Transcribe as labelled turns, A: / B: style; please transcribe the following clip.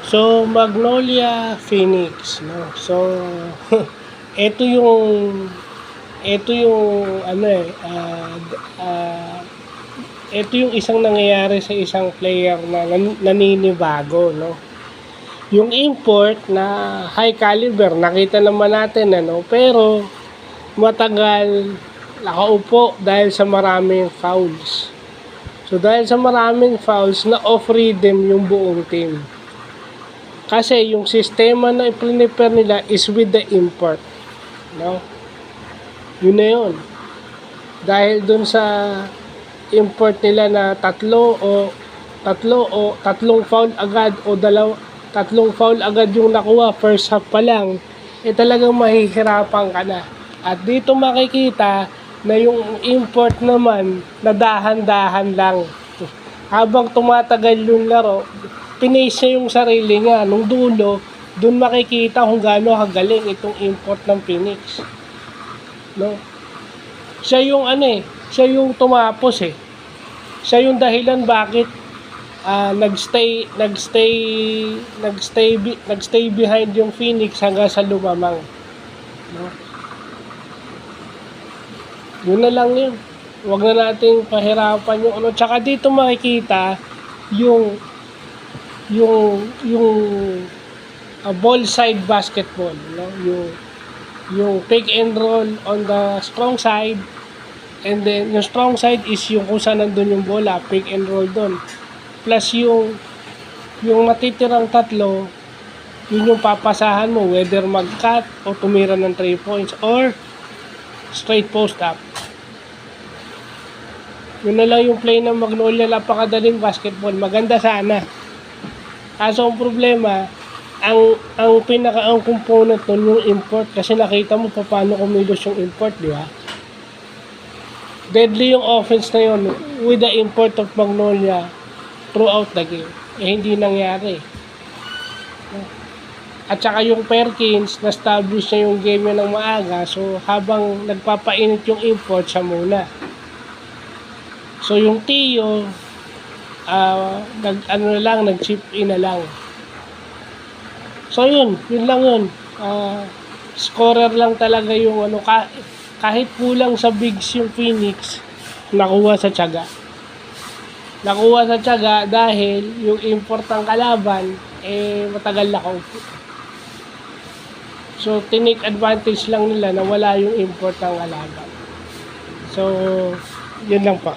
A: So, Magnolia Phoenix, no? So, ito yung ano ito yung isang nangyayari sa isang player na naninibago, no? Yung import na high caliber, nakita naman natin, ano, pero matagal nakaupo dahil sa maraming fouls. So, dahil sa maraming fouls, na off-rhythm yung buong team. Kasi yung sistema na i-prepare nila is with the import. No? Yun na yun. Dahil dun sa import nila na tatlong foul agad o tatlong foul agad yung nakuha first half pa lang, talagang mahihirapan ka na. At dito makikita na yung import naman na dahan-dahan lang. Habang tumatagal yung laro, pinace niya yung sarili niya. Nung dulo, dun makikita kung gaano kagaling itong import ng Phoenix. No? Siya yung siya yung tumapos eh. Siya yung dahilan bakit nagstay behind yung Phoenix hanggang sa lumamang. No? Yun na lang yun. Huwag na nating pahirapan yung ano. Tsaka dito makikita yung ball side basketball, no? Yung pick and roll on the strong side, and then yung strong side is yung kung saan nandun yung bola, pick and roll doon. Plus yung natitirang tatlo, yun yung papasahan mo, whether mag-cut o tumira ng 3 points or straight post up. Yun na lang yung play ng Magnolia. Napakadaling basketball, maganda sana. Kaso ang problema, ang component nun yung import, kasi nakita mo paano kumilos yung import, di ba? Deadly yung offense na yun with the import of Magnolia throughout the game. Hindi nangyari. At saka yung Perkins, na-establish na yung game yun ng maaga, so habang nagpapainit yung import, siya muna. So yung Tio, nag-chip in na lang. So yun lang yun. Scorer lang talaga yung kahit kulang sa bigs yung Phoenix, nakuha sa tiyaga. Nakuha sa tiyaga dahil yung import ng kalaban, matagal na kaupo. So tinake advantage lang nila na wala yung import ng kalaban. So, yun lang pa.